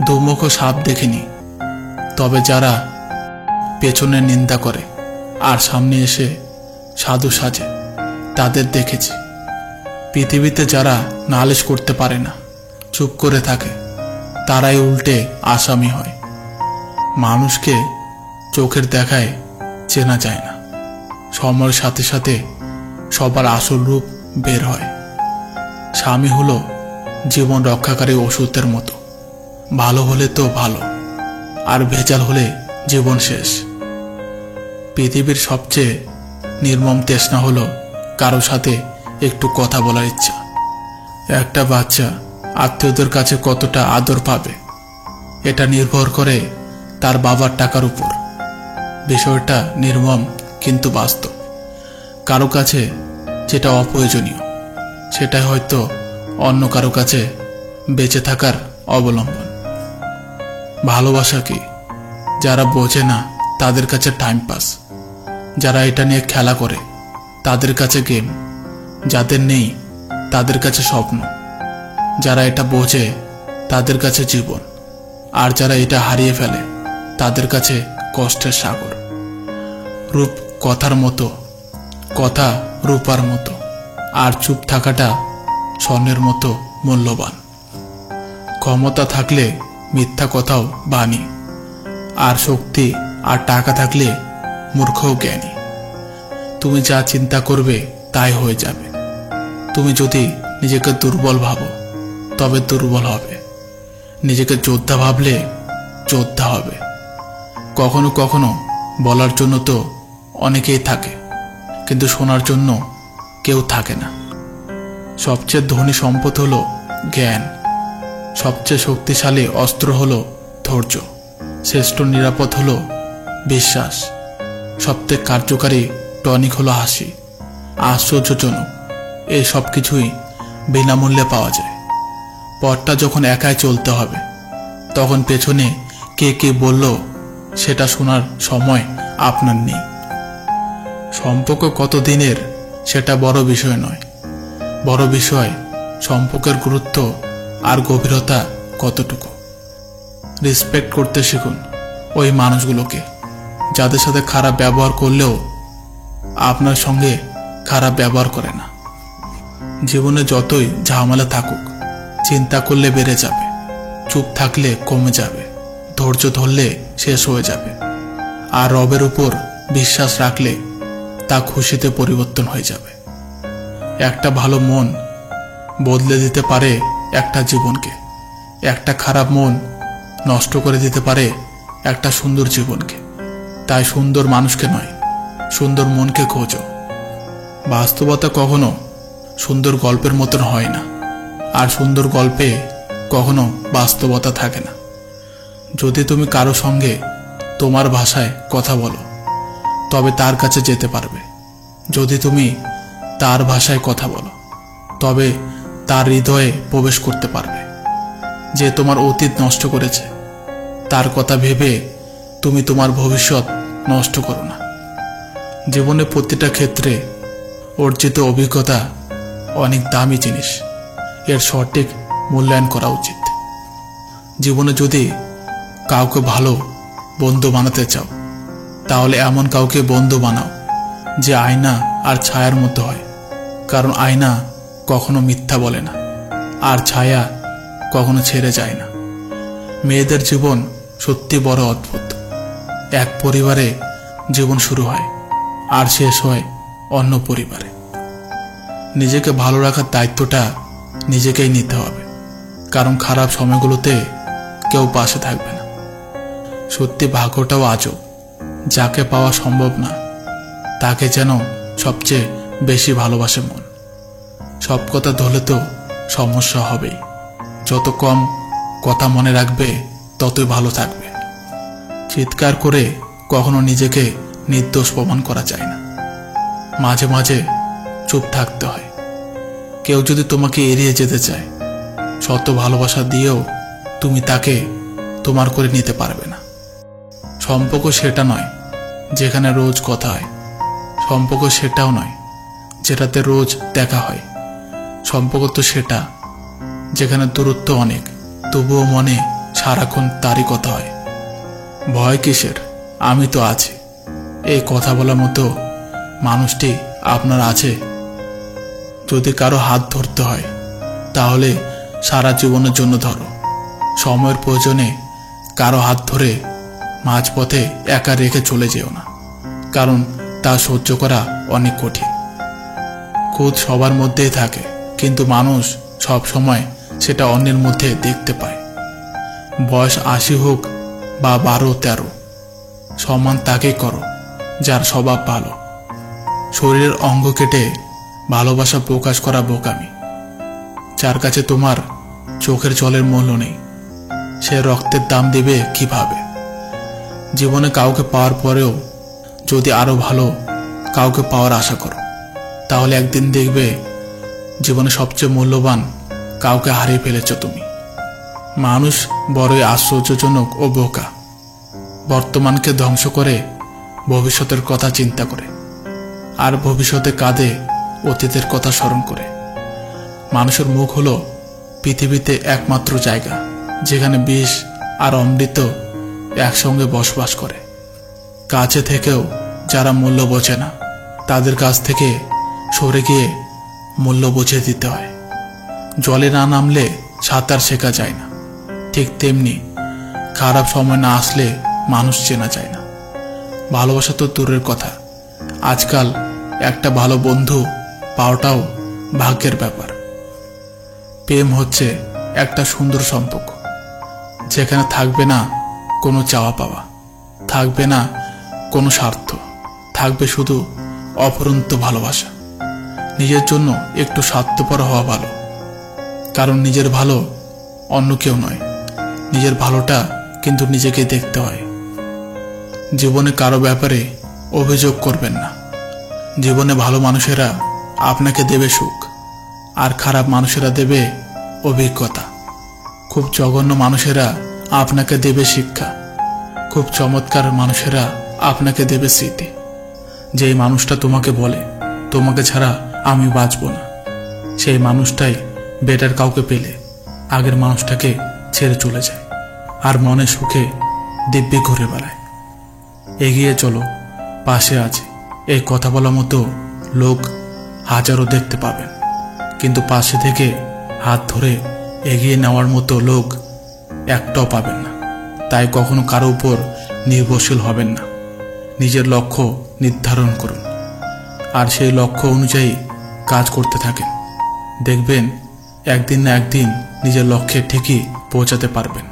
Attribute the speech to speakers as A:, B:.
A: দুমুখো সাপ দেখিনি, তবে যারা পেছনে নিন্দা করে আর সামনে এসে সাধু সাজে তাদের দেখেছি। পৃথিবীতে যারা নালিশ করতে পারে না, চুপ করে থাকে, তারাই উল্টে আসামি হয়। মানুষকে চোখের দেখায় চেনা যায় না, সময়ের সাথে সাথে সবার আসল রূপ বের হয়। স্বামী হলো জীবন রক্ষাকারী ওষুধের মতো, ভালো হলে তো ভালো, আর ভেজাল হলে জীবন শেষ। পৃথিবীর সবচেয়ে নির্মম তৃষ্ণা হলো কারো সাথে একটু কথা বলার ইচ্ছা। একটা বাচ্চা আত্মীয়দের কাছে কতটা আদর পাবে এটা নির্ভর করে তার বাবার টাকার উপর। বিষয়টা নির্মম কিন্তু বাস্তব। কারো কাছে যেটা অপ্রয়োজনীয় সেটাই হয়তো অন্য কারো কাছে বেঁচে থাকার অবলম্বন। ভালোবাসা কি? যারা বোঝে না তাদের কাছে টাইম পাস, যারা এটা নিয়ে খেলা করে তাদের কাছে গেম, যাদের নেই তাদের কাছে স্বপ্ন, যারা এটা বোঝে তাদের কাছে জীবন, আর যারা এটা হারিয়ে ফেলে তাদের কাছে কষ্টের সাগর। রূপ কথার মতো, কথা রূপার মতো, আর চুপ থাকাটা স্বর্ণের মতো মূল্যবান। ক্ষমতা থাকলে মিথ্যা কথাও বাণী, আর শক্তি আর টাকা থাকলে মূর্খও জ্ঞানী। তুমি যা চিন্তা করবে তাই হয়ে যাবে। তুমি যদি নিজেকে দুর্বল ভাবো তবে দুর্বল হবে, নিজেকে যোদ্ধা ভাবলে যোদ্ধা হবে। কখনো কখনো বলার জন্য তো অনেকেই থাকে, কিন্তু শোনার জন্য কেউ থাকে না। সবচেয়ে ধনী সম্পদ হলো জ্ঞান, সবচেয়ে শক্তিশালী অস্ত্র হলো ধৈর্য, শ্রেষ্ঠ নিরাপদ হলো বিশ্বাস, সবচেয়ে কার্যকারী টনিক হলো হাসি। আশ্চর্যজনক, এই সব কিছুই বিনামূল্যে পাওয়া যায়। পথটা যখন একাই চলতে হবে তখন পেছনে কে কে বলল সেটা শোনার সময় আপনার নেই। সম্পর্ক কতদিনের সেটা বড় বিষয় নয়, বড় বিষয় সম্পর্কের গুরুত্ব আর গভীরতা কতটুকু। রেসপেক্ট করতে শিখুন ওই মানুষগুলোকে যাদের সাথে খারাপ ব্যবহার করলেও আপনার সঙ্গে খারাপ ব্যবহার করে না। জীবনে যতই ঝামেলা থাকুক, চিন্তা করলে বেড়ে যাবে, চুপ থাকলে কমে যাবে, ধৈর্য ধরলে শেষ হয়ে যাবে, আর রবের উপর বিশ্বাস রাখলে তা খুশিতে পরিবর্তন হয়ে যাবে। একটা ভালো মন বদলে দিতে পারে একটা জীবনকে, একটা খারাপ মন নষ্ট করে দিতে পারে একটা সুন্দর জীবনকে। তাই সুন্দর মানুষকে নয়, সুন্দর মনকে খোঁজো। বাস্তবতা কখনো সুন্দর গল্পের মতন হয় না, আর সুন্দর গল্পে কখনো বাস্তবতা থাকে না। যদি তুমি কারো সঙ্গে তোমার ভাষায় কথা বলো তবে তার কাছে যেতে পারবে। যদি তুমি তার ভাষায় কথা বলো তবে তার হৃদয়ে প্রবেশ করতে পারবে। যে তোমার অতীত নষ্ট করেছে তার কথা ভেবে তুমি তোমার ভবিষ্যৎ নষ্ট করো না। জীবনে প্রতিটা ক্ষেত্রে অর্জিত অভিজ্ঞতা অনেক দামি জিনিস, এর সঠিক মূল্যায়ন করা উচিত। জীবনে যদি কাউকে ভালো বন্ধু বানাতে চাও তাহলে এমন কাউকে বন্ধু বানাও যে আয়না আর ছায়ার মতো হয়, কারণ আয়না কখনো মিথ্যা বলে না, আর ছায়া কখনো ছেড়ে যায় না। মেয়েদের জীবন সত্যি বড় অদ্ভুত। এক পরিবারে জীবন শুরু হয় আর শেষ হয় অন্য পরিবারে। নিজেকে ভালো রাখার দায়িত্বটা নিজেকেই নিতে হবে, কারণ খারাপ সময়গুলোতে কেউ পাশে থাকবে না। সত্যি ভাগ্যটাও আজব, যাকে পাওয়া সম্ভব না তাকে যেন সবচেয়ে বেশি ভালোবাসে মন। সব কথা ধরলে তো সমস্যা হবেই, যত কম কথা মনে রাখবে ততই ভালো থাকবে। চিৎকার করে কখনো নিজেকে নির্দোষ প্রমাণ করা যায় না, মাঝে মাঝে চুপ থাকতে হয়। কেউ যদি তোমাকে এড়িয়ে যেতে চায়, শত ভালোবাসা দিয়েও তুমি তাকে তোমার করে নিতে পারবে না। সম্পর্ক সেটা নয় যেখানে রোজ কথা হয়, সম্পর্ক সেটাও নয় যেটাতে রোজ দেখা হয়। সম্পর্ক তো সেটা যেখানে দূরত্ব অনেক, তবুও মনে সারাক্ষণ তারই কথা হয়। ভয় কিসের, আমি তো আছি। এই কথা বলার মতো মানুষটি আপনার আছে? যদি কারো হাত ধরতে হয় তাহলে সারা জীবনের জন্য ধরো। সময়ের প্রয়োজনে কারো হাত ধরে মাঝপথে একা রেখে চলে যেও না, কারণ তা সহ্য করা অনেক কঠিন। খুদ সবার মধ্যেই থাকে, কিন্তু মানুষ সব সময় সেটা অন্যের মধ্যে দেখতে পায়। বয়স ৮০ হোক বা ১২-১৩, সম্মান তাকেই করো যার স্বভাব ভালো। শরীরের অঙ্গ কেটে ভালোবাসা প্রকাশ করা বোকামি। যার কাছে তোমার চোখের জলের মূল্য নেই, সে রক্তের দাম দিবে কিভাবে? জীবনে কাউকে পাওয়ার পরেও যদি আরো ভালো কাউকে পাওয়ার আশা করো, তাহলে একদিন দেখবে জীবনে সবচেয়ে মূল্যবান কাউকে হারিয়ে ফেলেছ তুমি। মানুষ বড়ই আশ্চর্যজনক ও বোকা। বর্তমানকে ধ্বংস করে ভবিষ্যতের কথা চিন্তা করে, আর ভবিষ্যতে কাঁদে অতীতের কথা স্মরণ করে। মানুষের মুখ হলো পৃথিবীতে একমাত্র জায়গা যেখানে বিষ আর অমৃত একসঙ্গে বসবাস করে। কাছে থেকেও যারা মূল্য বোঝে না, তাদের কাছ থেকে সরে গিয়ে মূল্য বুঝে দিতে হয়। জলে না নামলে সাঁতার শেখা যায় না, ঠিক তেমনি খারাপ সময় না আসলে মানুষ চেনা যায় না। ভালোবাসা তো দূরের কথা, আজকাল একটা ভালো বন্ধু পাওয়াটাও ভাগ্যের ব্যাপার। প্রেম হচ্ছে একটা সুন্দর সম্পর্ক, যেখানে থাকবে না কোনো চাওয়া পাওয়া, থাকবে না কোনো স্বার্থ, থাকবে শুধু অফুরন্ত ভালোবাসা। নিজের জন্য একটু স্বার্থপর হওয়া ভালো, কারণ নিজের ভালো অন্য কেউ নয়, নিজের ভালোটা কিন্তু নিজেকে দেখতে হয়। জীবনে কারো ব্যাপারে অভিযোগ করবেন না। জীবনে ভালো মানুষেরা আপনাকে দেবে সুখ, আর খারাপ মানুষেরা দেবে অভিজ্ঞতা। খুব জঘন্য মানুষেরা আপনাকে দেবে শিক্ষা, খুব চমৎকার মানুষেরা আপনাকে দেবে স্মৃতি। যেই মানুষটা তোমাকে বলে তোমাকে ছাড়া আমি বাঁচব না, সেই মানুষটাই বেটার কাউকে পেলে আগের মানুষটাকে ছেড়ে চলে যায়, আর মনে সুখে দিব্যি ঘুরে বেড়ায়। এগিয়ে চলো, পাশে আছে, এই কথা বলার মতো লোক হাজারো দেখতে পাবেন, কিন্তু পাশে থেকে হাত ধরে এগিয়ে নেওয়ার মতো লোক একটাও পাবেন না। তাই কখনো কারো উপর নির্ভরশীল হবেন না। নিজের লক্ষ্য নির্ধারণ করুন, আর সেই লক্ষ্য অনুযায়ী কাজ করতে থাকেন। দেখবেন একদিন না একদিন নিজের লক্ষ্যে ঠিকই পৌঁছাতে পারবেন।